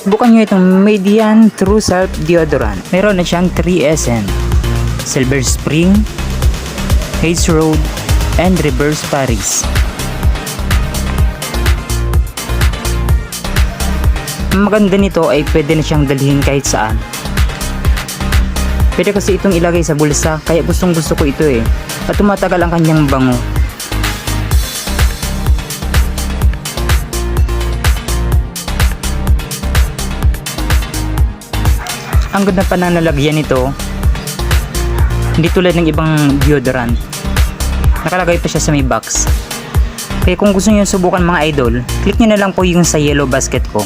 Bukan nyo itong MEIDIAN True Self Deodorant. Meron na siyang 3 essence: Silver Spring, Haze Road, and Reverse Paris. Ang maganda nito ay pwede na siyang dalhin kahit saan. Pwede kasi itong ilagay sa bulsa, kaya gustong gusto ko ito eh. At tumatagal ang kanyang bango. Ang ganda pa na nalagyan nito. Hindi tulad ng ibang deodorant. Nakalagay pa siya sa may box. Kaya kung gusto niyo subukan mga idol, click niyo na lang po yung sa yellow basket ko.